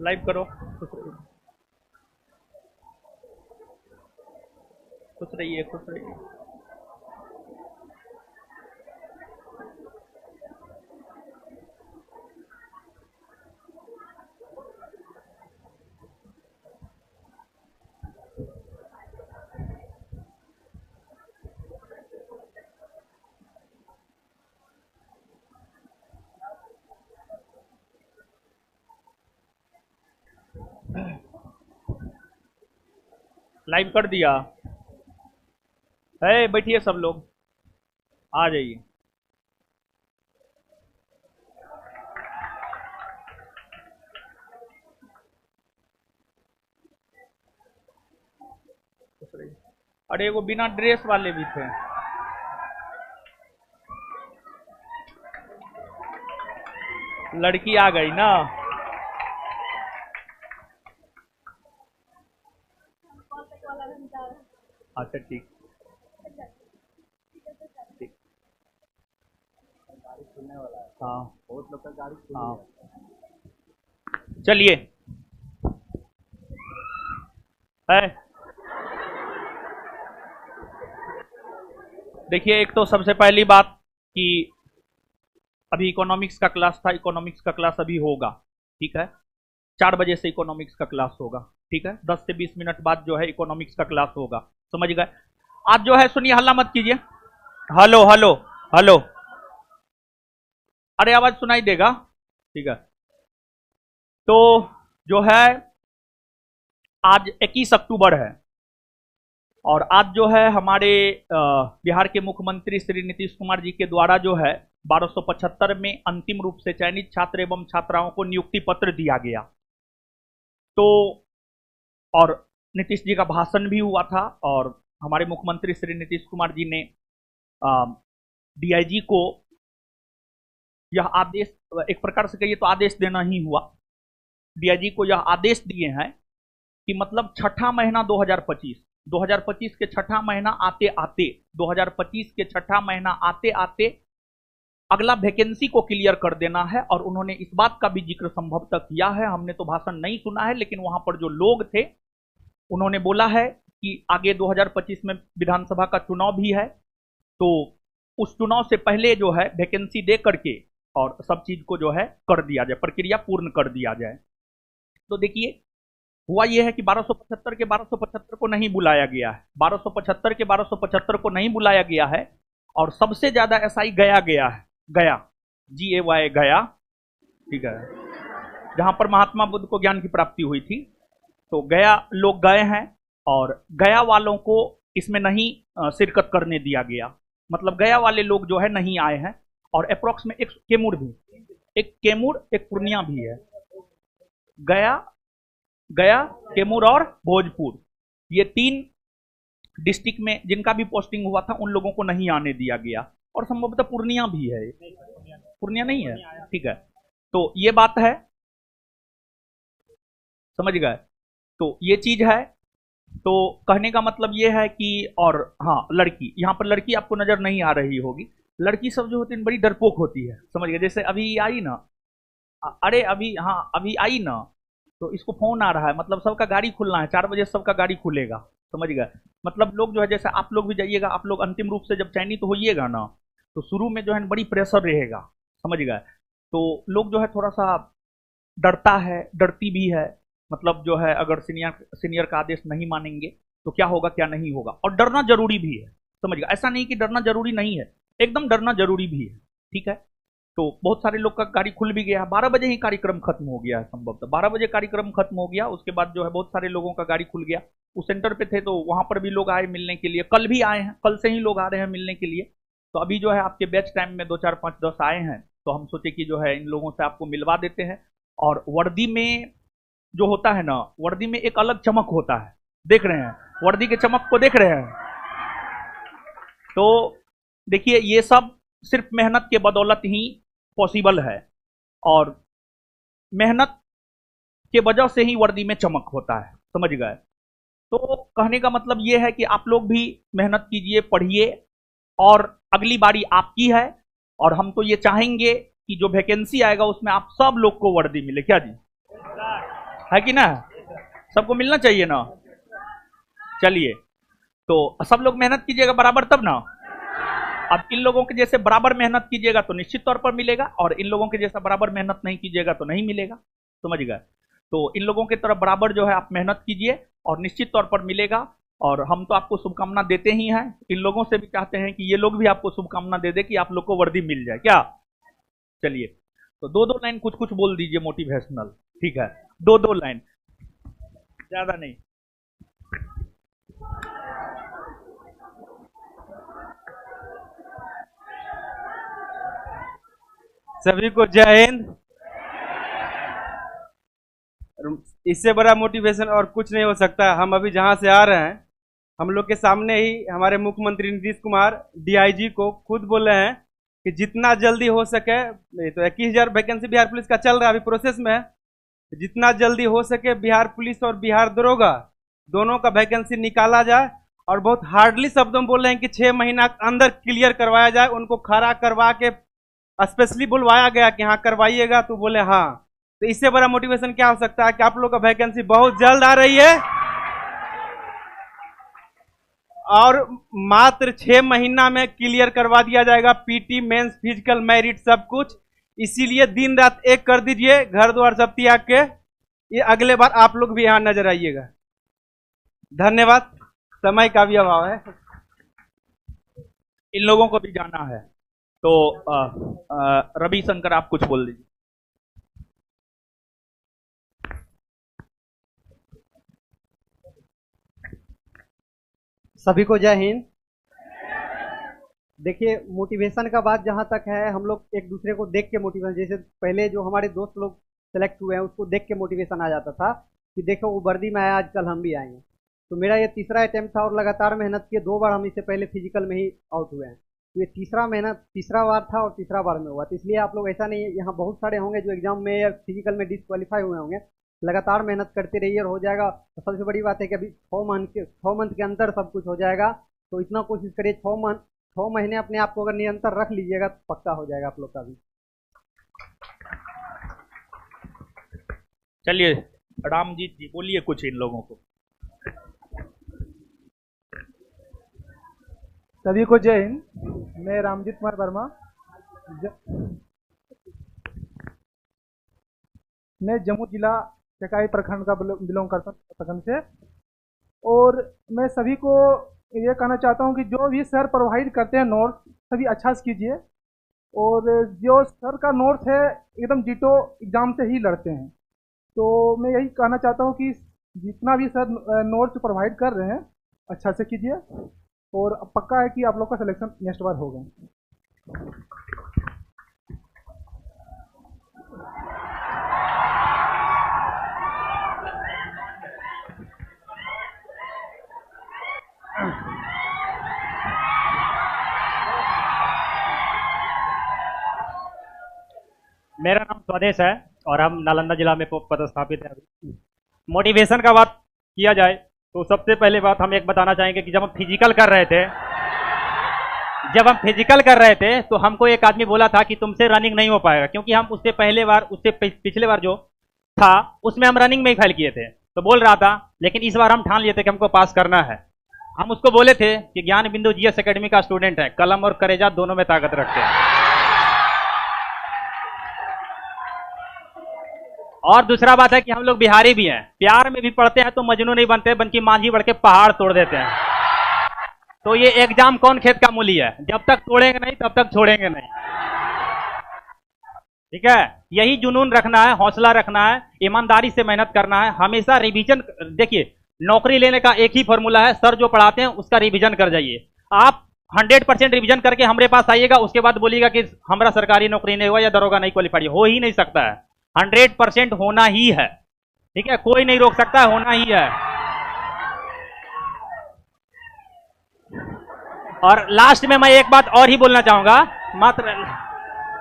Live करो। खुश रहिए, खुश रहिए, खुश रहिए। लाइव कर दिया है। बैठिए सब लोग, आ जाइए। अरे वो बिना ड्रेस वाले भी थे। लड़की आ गई ना। अच्छा ठीक ठीक। हाँ बहुत लोग का गाड़ी। हाँ चलिए है। देखिए, एक तो सबसे पहली बात कि अभी इकोनॉमिक्स का क्लास था, इकोनॉमिक्स का क्लास अभी होगा, ठीक है। 4 बजे से इकोनॉमिक्स का क्लास होगा, ठीक है। 10 से 20 मिनट बाद जो है इकोनॉमिक्स का क्लास होगा, समझ गए। आज जो है सुनिए, हल्ला मत कीजिए। Hello hello hello. अरे आवाज सुनाई देगा, ठीक है। तो जो है आज 21 अक्टूबर है और आज जो है हमारे बिहार के मुख्यमंत्री श्री नीतीश कुमार जी के द्वारा जो है 1275 में अंतिम रूप से चयनित छात्र एवं छात्राओं को नियुक्ति पत्र दिया गया। तो और नीतीश जी का भाषण भी हुआ था और हमारे मुख्यमंत्री श्री नीतीश कुमार जी ने डीआईजी को यह आदेश, एक प्रकार से कहिए तो आदेश देना ही हुआ। डीआईजी को यह आदेश दिए हैं कि मतलब छठा महीना 2025 के छठा महीना आते आते 2025 के छठा महीना आते आते अगला वैकेंसी को क्लियर कर देना है। और उन्होंने इस बात का भी जिक्र संभवतः किया है, हमने तो भाषण नहीं सुना है, लेकिन वहां पर जो लोग थे उन्होंने बोला है कि आगे 2025 में विधानसभा का चुनाव भी है, तो उस चुनाव से पहले जो है वैकेंसी दे करके और सब चीज को जो है कर दिया जाए, प्रक्रिया पूर्ण कर दिया जाए। तो देखिए, हुआ यह है कि 1275 के 1275 को नहीं बुलाया गया है, 1275 के 1275 को नहीं बुलाया गया है। और सबसे ज्यादा एसआई गया गया है, गया GAY गया, ठीक है, जहां पर महात्मा बुद्ध को ज्ञान की प्राप्ति हुई थी। तो गया लोग गए हैं और गया वालों को इसमें नहीं शिरकत करने दिया गया, मतलब गया वाले लोग जो है नहीं आए हैं। और अप्रोक्स में एक कैमूर भी, एक पूर्णिया भी है। गया, कैमूर और भोजपुर, ये 3 डिस्ट्रिक्ट में जिनका भी पोस्टिंग हुआ था उन लोगों को नहीं आने दिया गया। और संभवतः पूर्णिया भी है, पूर्णिया नहीं है, ठीक है। तो ये बात है, समझ गए। तो ये चीज है। तो कहने का मतलब ये है कि, और हाँ, लड़की, यहाँ पर लड़की आपको नजर नहीं आ रही होगी। लड़की सब जो होती है बड़ी डरपोक होती है, समझ गए। जैसे अभी आई ना, अरे अभी, हाँ अभी आई ना, तो इसको फोन आ रहा है, मतलब सबका गाड़ी खुलना है, 4 बजे सबका गाड़ी खुलेगा, समझ गए। मतलब लोग जो है, जैसे आप लोग भी जाइएगा, आप लोग अंतिम रूप से जब चयनित तो होइएगा ना, तो शुरू में जो है बड़ी प्रेशर रहेगा, समझ गए। तो लोग जो है थोड़ा सा डरता है, डरती भी है, मतलब जो है अगर सीनियर का आदेश नहीं मानेंगे तो क्या होगा क्या नहीं होगा। और डरना जरूरी भी है, समझ गए। ऐसा नहीं कि डरना जरूरी नहीं है, एकदम डरना जरूरी भी है, ठीक है। तो बहुत सारे लोग का गाड़ी खुल भी गया है, 12 बजे ही कार्यक्रम खत्म हो गया है, संभवतः 12 बजे कार्यक्रम खत्म हो गया। उसके बाद जो है बहुत सारे लोगों का गाड़ी खुल गया। उस सेंटर पे थे तो वहां पर भी लोग आए मिलने के लिए, कल भी आए हैं, कल से ही लोग आ रहे हैं मिलने के लिए। तो अभी जो है आपके बैच टाइम में 2 4 5 10 आए हैं, तो हम सोचे कि जो है इन लोगों से आपको मिलवा देते हैं। और वर्दी में जो होता है ना, वर्दी में एक अलग चमक होता है, देख रहे हैं वर्दी के चमक को, देख रहे हैं। तो देखिए, ये सब सिर्फ मेहनत के बदौलत ही पॉसिबल है, और मेहनत के वजह से ही वर्दी में चमक होता है, समझ गए। तो कहने का मतलब ये है कि आप लोग भी मेहनत कीजिए, पढ़िए, और अगली बारी आपकी है। और हम तो ये चाहेंगे कि जो वैकेंसी आएगा उसमें आप सब लोग को वर्दी मिले, क्या जी? है कि ना? सबको मिलना चाहिए ना? चलिए, तो सब लोग मेहनत कीजिएगा बराबर तब ना। अब इन लोगों के जैसे बराबर मेहनत कीजिएगा तो निश्चित तौर पर मिलेगा, और इन लोगों के जैसा बराबर मेहनत नहीं कीजिएगा तो नहीं मिलेगा। समझ गए? तो इन लोगों की तरफ बराबर जो है आप मेहनत कीजिए और निश्चित तौर पर मिलेगा। और हम तो आपको शुभकामना देते ही हैं, इन लोगों से भी चाहते हैं कि ये लोग भी आपको शुभकामना दे दे कि आप लोग को वर्दी मिल जाए। क्या? चलिए, तो दो दो लाइन कुछ कुछ बोल दीजिए मोटिवेशनल। ठीक है, दो दो लाइन, ज्यादा नहीं। सभी को जय हिंद। इससे बड़ा मोटिवेशन और कुछ नहीं हो सकता। हम अभी जहां से आ रहे हैं, हम लोग के सामने ही हमारे मुख्यमंत्री नीतीश कुमार डीआईजी को खुद बोले हैं कि जितना जल्दी हो सके, तो 21,000 वैकेंसी बिहार पुलिस का चल रहा है, अभी प्रोसेस में है, जितना जल्दी हो सके बिहार पुलिस और बिहार दरोगा दोनों का वैकेंसी निकाला जाए। और बहुत हार्डली शब्दों में बोल रहे हैं कि 6 महीना अंदर क्लियर करवाया जाए। उनको खड़ा करवा के स्पेशली बुलवाया गया कि हाँ करवाइएगा, तो बोले हाँ। तो इससे बड़ा मोटिवेशन क्या हो सकता है कि आप लोग का वैकेंसी बहुत जल्द आ रही है, और मात्र 6 महीना में क्लियर करवा दिया जाएगा, पीटी, मेंस, फिजिकल, मेरिट सब कुछ। इसीलिए दिन रात एक कर दीजिए, घर द्वार सब त्याग के ये अगले बार आप लोग भी यहां नजर आइएगा। धन्यवाद। समय का भी अभाव है, इन लोगों को भी जाना है। तो रवि शंकर आप कुछ बोल दीजिए। सभी को जय हिंद। देखिए, मोटिवेशन का बात जहाँ तक है, हम लोग एक दूसरे को देख के मोटिवेशन, जैसे पहले जो हमारे दोस्त लोग सेलेक्ट हुए हैं उसको देख के मोटिवेशन आ जाता था कि देखो वो वर्दी में आया, आजकल हम भी आएंगे। तो मेरा ये तीसरा अटेम्प्ट था और लगातार मेहनत किए, 2 बार हम इससे पहले फिजिकल में ही आउट हुए हैं। तो ये तीसरा बार था और तीसरा बार में हुआ। तो इसलिए आप लोग ऐसा नहीं है, यहाँ बहुत सारे होंगे जो एग्जाम में या फिजिकल में डिसक्वालीफाई हुए होंगे। लगातार मेहनत करते रहिए और हो जाएगा। तो सबसे बड़ी बात है कि अभी 6 मंथ के अंदर सब कुछ हो जाएगा। तो इतना कोशिश करिए, 6 महीने अपने आप को अगर निरंतर रख लीजिएगा तो पक्का हो जाएगा आप लोग का भी। चलिए, रामजीत जी बोलिए कुछ इन लोगों को। सभी को जय हिंद। मैं रामजीत कुमार वर्मा, मैं जम्मू जिला चकाई प्रखंड का बिलोंग करता हूँ, प्रखंड से। और मैं सभी को ये कहना चाहता हूँ कि जो भी सर प्रोवाइड करते हैं नोट्स, सभी अच्छा से कीजिए। और जो सर का नोट्स है एकदम डिटो एग्जाम से ही लड़ते हैं। तो मैं यही कहना चाहता हूँ कि जितना भी सर नोट्स प्रोवाइड कर रहे हैं अच्छा से कीजिए, और पक्का है कि आप लोग का सिलेक्शन नेक्स्ट बार होगा। मेरा नाम स्वदेश है और हम नालंदा जिला में पदस्थापित हैं अभी। मोटिवेशन का बात किया जाए तो सबसे पहले बात हम एक बताना चाहेंगे कि जब हम फिजिकल कर रहे थे तो हमको एक आदमी बोला था कि तुमसे रनिंग नहीं हो पाएगा, क्योंकि हम उससे पिछले बार जो था उसमें हम रनिंग में ही फेल किए थे। तो बोल रहा था, लेकिन इस बार हम ठान लिए थे कि हमको पास करना है। हम उसको बोले थे कि ज्ञान बिंदु जीएस एकेडमी का स्टूडेंट है, कलम और करेजा दोनों में ताकत रखते हैं। और दूसरा बात है कि हम लोग बिहारी भी हैं, प्यार में भी पढ़ते हैं तो मजनू नहीं बनते, बल्कि मांझी बढ़ के पहाड़ तोड़ देते हैं। तो ये एग्जाम कौन खेत का मूली है, जब तक तोड़ेंगे नहीं तब तक छोड़ेंगे नहीं। ठीक है, यही जुनून रखना है, हौसला रखना है, ईमानदारी से मेहनत करना है, हमेशा रिवीजन। देखिए, नौकरी लेने का एक ही फॉर्मूला है, सर जो पढ़ाते हैं उसका रिवीजन कर जाइए। आप 100% रिवीजन करके हमारे पास आइएगा, उसके बाद बोलिएगा कि हमारा सरकारी नौकरी नहीं हुआ या दरोगा नहीं क्वालिफाइड, हो ही नहीं सकता है। 100% होना ही है। ठीक है, कोई नहीं रोक सकता है, होना ही है। और लास्ट में मैं एक बात और ही बोलना चाहूंगा, मात्र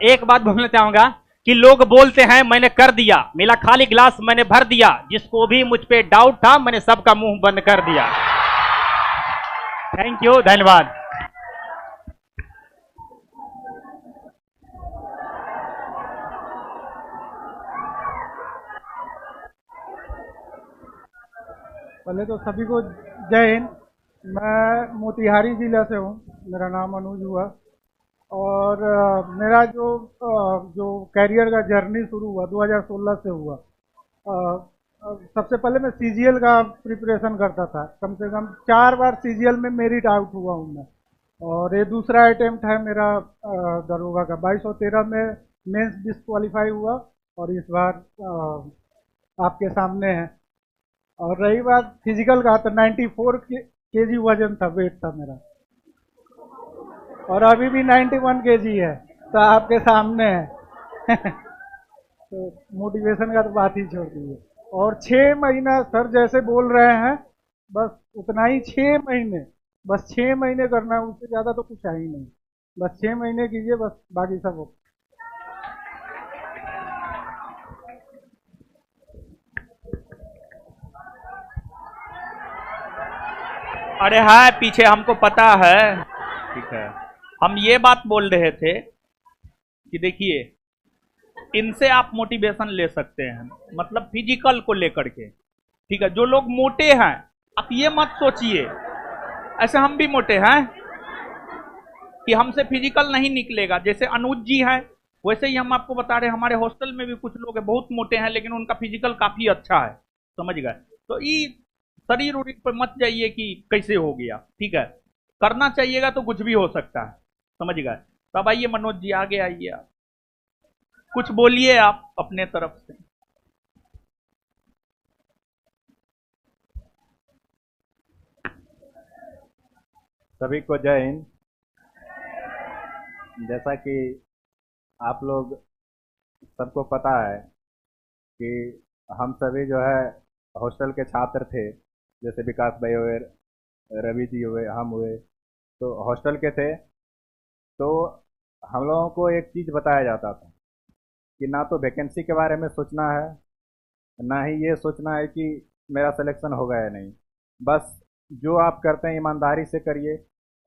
एक बात बोलना चाहूंगा कि लोग बोलते हैं मैंने कर दिया, मेरा खाली गिलास मैंने भर दिया, जिसको भी मुझ पे डाउट था मैंने सबका मुंह बंद कर दिया। थैंक यू, धन्यवाद। पहले तो सभी को जय हिंद। मैं मोतिहारी जिला से हूँ, मेरा नाम अनुज हुआ। और मेरा जो कैरियर का जर्नी शुरू हुआ 2016 से हुआ। सबसे पहले मैं सीजीएल का प्रिपरेशन करता था, कम से कम 4 बार सीजीएल में मेरिट आउट हुआ हूँ मैं। और ये दूसरा अटेम्प्ट है मेरा दरोगा का। 2213 में मेंस डिस्क्वालीफाई हुआ और इस बार आपके सामने है। और रही बात फिजिकल का, तो 94 केजी वजन था, वेट था मेरा, और अभी भी 91 केजी है, तो आपके सामने है। तो मोटिवेशन का तो बात ही छोड़ दीजिए। और 6 महीना सर जैसे बोल रहे हैं, बस उतना ही 6 महीने, बस 6 महीने करना है, उससे ज़्यादा तो कुछ है ही नहीं। बस 6 महीने कीजिए, बस बाकी सब हो। अरे हाँ, पीछे हमको पता है, ठीक है। हम ये बात बोल रहे थे कि देखिए, इनसे आप मोटिवेशन ले सकते हैं, मतलब फिजिकल को लेकर के, ठीक है। जो लोग मोटे हैं, आप ये मत सोचिए ऐसे हम भी मोटे हैं कि हमसे फिजिकल नहीं निकलेगा। जैसे अनुज जी हैं, वैसे ही हम आपको बता रहे हैं, हमारे हॉस्टल में भी कुछ लोग हैं बहुत मोटे हैं, लेकिन उनका फिजिकल काफी अच्छा है, समझ गए। तो ये शरीर उरीर पर मत जाइए कि कैसे हो गया, ठीक है। करना चाहिएगा तो कुछ भी हो सकता है, समझ गए। तब आइए मनोज जी, आगे आइए, आप कुछ बोलिए आप अपने तरफ से। सभी को जय हिंद। जैसा कि आप लोग सबको पता है कि हम सभी जो है हॉस्टल के छात्र थे, जैसे विकास भाई हुए, रवि जी हुए, हम हुए, तो हॉस्टल के थे। तो हम लोगों को एक चीज़ बताया जाता था कि ना तो वैकेंसी के बारे में सोचना है, ना ही ये सोचना है कि मेरा सिलेक्शन होगा या नहीं। बस जो आप करते हैं ईमानदारी से करिए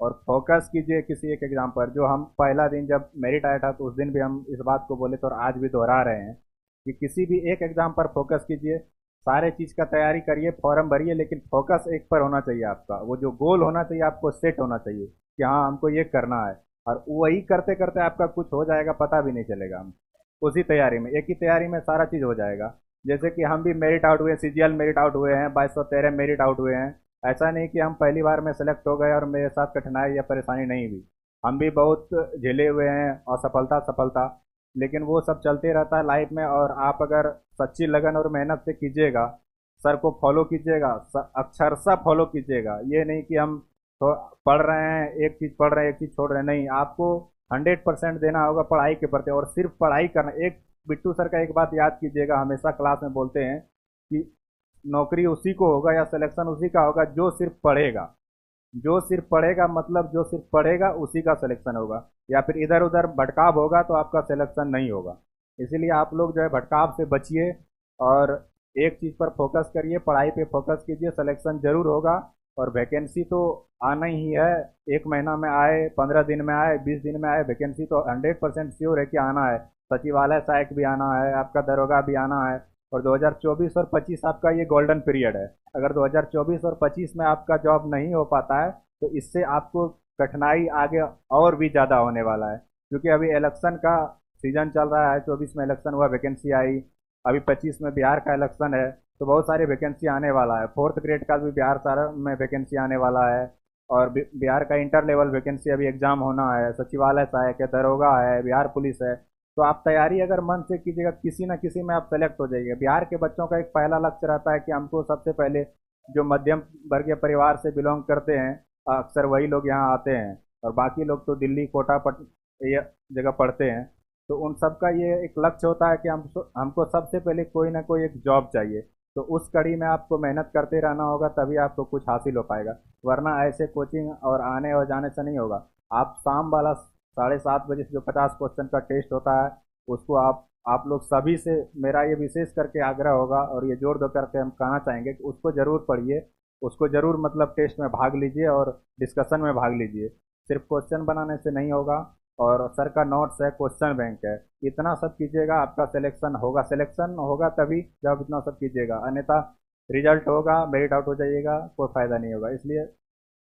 और फोकस कीजिए किसी एक एग्ज़ाम पर। जो हम पहला दिन जब मेरिट आया था, तो उस दिन भी हम इस बात को बोले थे और आज भी दोहरा रहे हैं कि किसी भी एक एग्ज़ाम पर फोकस कीजिए, सारे चीज़ का तैयारी करिए, फॉर्म भरिए, लेकिन फोकस एक पर होना चाहिए आपका। वो जो गोल होना चाहिए आपको सेट होना चाहिए कि हाँ हमको ये करना है, और वही करते करते आपका कुछ हो जाएगा, पता भी नहीं चलेगा। हम उसी तैयारी में, एक ही तैयारी में सारा चीज़ हो जाएगा। जैसे कि हम भी मेरिट आउट हुए, सीजीएल मेरिट आउट हुए हैं, 2213 मेरिट आउट हुए हैं। ऐसा नहीं कि हम पहली बार में सेलेक्ट हो गए और मेरे साथ कठिनाई या परेशानी नहीं हुई। हम भी बहुत झेले हुए हैं, और सफलता, लेकिन वो सब चलते रहता है लाइफ में। और आप अगर सच्ची लगन और मेहनत से कीजिएगा, सर को फॉलो कीजिएगा, अक्षरशः फॉलो कीजिएगा। ये नहीं कि हम तो पढ़ रहे हैं, एक चीज़ पढ़ रहे हैं, एक चीज़ छोड़ रहे हैं, नहीं। आपको 100% देना होगा पढ़ाई के प्रति, और सिर्फ पढ़ाई करना। एक बिट्टू सर का एक बात याद कीजिएगा, हमेशा क्लास में बोलते हैं कि नौकरी उसी को होगा या सिलेक्शन उसी का होगा जो सिर्फ पढ़ेगा। जो सिर्फ पढ़ेगा, मतलब जो सिर्फ पढ़ेगा उसी का सिलेक्शन होगा, या फिर इधर उधर भटकाव होगा तो आपका सिलेक्शन नहीं होगा। इसीलिए आप लोग जो है भटकाव से बचिए और एक चीज़ पर फोकस करिए, पढ़ाई पे फोकस कीजिए, सिलेक्शन जरूर होगा। और वैकेंसी तो आना ही है, 1 महीना में आए, 15 दिन में आए, 20 दिन में आए, वैकेंसी तो 100% श्योर है कि आना है। सचिवालय सहायक भी आना है, आपका दरोगा भी आना है। और 2024 और 25 आपका ये गोल्डन पीरियड है। अगर 2024 और 25 में आपका जॉब नहीं हो पाता है, तो इससे आपको कठिनाई आगे और भी ज़्यादा होने वाला है, क्योंकि अभी इलेक्शन का सीजन चल रहा है। 24 में इलेक्शन हुआ, वैकेंसी आई। अभी 25 में बिहार का इलेक्शन है, तो बहुत सारी वैकेंसी आने वाला है। 4th ग्रेड का भी बिहार सारा में वैकेंसी आने वाला है। और बिहार का इंटर लेवल वैकेंसी अभी एग्जाम होना है। सचिवालय सहायक है, दरोगा है, बिहार पुलिस है। तो आप तैयारी अगर मन से कीजिएगा, किसी न किसी में आप सेलेक्ट हो जाइए। बिहार के बच्चों का एक पहला लक्ष्य रहता है कि हमको सबसे पहले, जो मध्यम वर्गीय परिवार से बिलोंग करते हैं, अक्सर वही लोग यहाँ आते हैं, और बाकी लोग तो दिल्ली, कोटा, ये जगह पढ़ते हैं। तो उन सब का ये एक लक्ष्य होता है कि हमको सबसे पहले कोई ना कोई एक जॉब चाहिए। तो उस कड़ी में आपको मेहनत करते रहना होगा, तभी आपको कुछ हासिल हो पाएगा। वरना ऐसे कोचिंग और आने और जाने से नहीं होगा। आप शाम वाला 7:30 बजे से जो 50 क्वेश्चन का टेस्ट होता है, उसको आप लोग सभी से मेरा ये विशेष करके आग्रह होगा, और ये जोर दो करके हम कहना चाहेंगे कि उसको ज़रूर पढ़िए, उसको ज़रूर मतलब टेस्ट में भाग लीजिए और डिस्कशन में भाग लीजिए। सिर्फ क्वेश्चन बनाने से नहीं होगा, और सर का नोट्स है, क्वेश्चन बैंक है, इतना सब कीजिएगा, आपका सिलेक्शन होगा। सिलेक्शन होगा तभी जब इतना सब कीजिएगा, अन्यथा रिजल्ट होगा, मेरिट आउट हो जाइएगा, कोई फ़ायदा नहीं होगा। इसलिए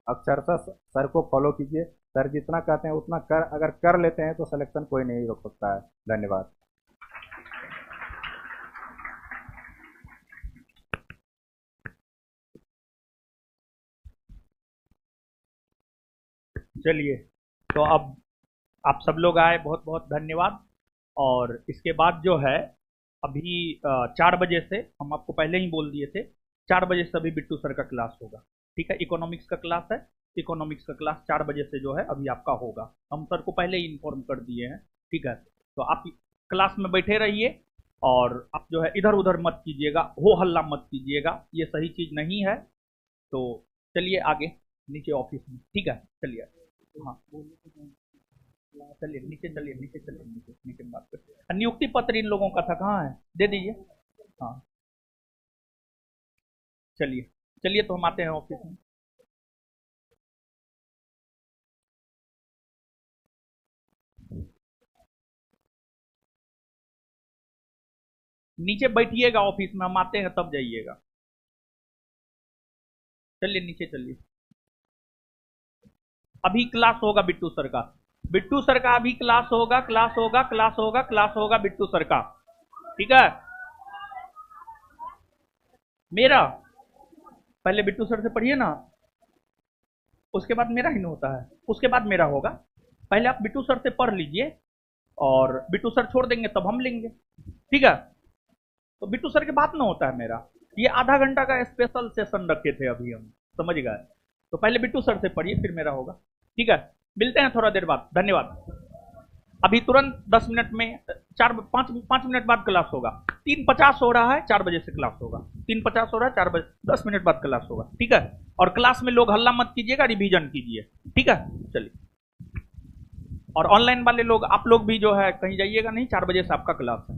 अक्षरशः सर को फॉलो कीजिए। सर जितना कहते हैं उतना अगर कर लेते हैं तो सिलेक्शन कोई नहीं रोक सकता है। धन्यवाद। चलिए, तो अब आप सब लोग आए, बहुत बहुत धन्यवाद। और इसके बाद जो है अभी 4 बजे से, हम आपको पहले ही बोल दिए थे, 4 बजे से अभी बिट्टू सर का क्लास होगा। ठीक है, इकोनॉमिक्स का क्लास है। इकोनॉमिक्स का क्लास 4 बजे से जो है अभी आपका होगा। हम सर को पहले ही इन्फॉर्म कर दिए हैं। ठीक है, तो आप क्लास में बैठे रहिए और आप जो है इधर उधर मत कीजिएगा, हो हल्ला मत कीजिएगा, ये सही चीज़ नहीं है। तो चलिए आगे नीचे ऑफिस में। ठीक है, चलिए। हाँ, चलिए नीचे, चलिए नीचे, चलिए नीचे, नीचे में बात करते हैं। नियुक्ति पत्र इन लोगों का था, कहाँ है? दे दीजिए। हाँ, चलिए चलिए, तो हम आते हैं ऑफिस में। नीचे बैठिएगा ऑफिस में, हम आते हैं तब जाइएगा। चलिए नीचे चलिए। अभी क्लास होगा बिट्टू सर का। बिट्टू सर का अभी क्लास होगा, क्लास होगा, क्लास होगा, क्लास होगा बिट्टू सर का। ठीक है, मेरा पहले बिट्टू सर से पढ़िए ना, उसके बाद मेरा ही नहीं होता है, उसके बाद मेरा होगा। पहले आप बिट्टू सर से पढ़ लीजिए और बिट्टू सर छोड़ देंगे तब हम लेंगे। ठीक है, तो बिट्टू सर के बाद ना होता है मेरा। ये आधा घंटा का स्पेशल सेशन रखे थे अभी हम, समझ गए? तो पहले बिट्टू सर से पढ़िए, फिर मेरा होगा। ठीक है, मिलते हैं थोड़ा देर बाद। धन्यवाद। अभी तुरंत 10 मिनट में 5 मिनट बाद क्लास होगा। 3:50 हो रहा है, 4 बजे से क्लास होगा। 3:50 हो रहा है, 4 बजे, 10 मिनट बाद क्लास होगा। ठीक है, और क्लास में लोग हल्ला मत कीजिएगा, रिवीजन कीजिए। ठीक है, चलिए। और ऑनलाइन वाले लोग, आप लोग भी जो है कहीं जाइएगा नहीं, 4 बजे से आपका क्लास है।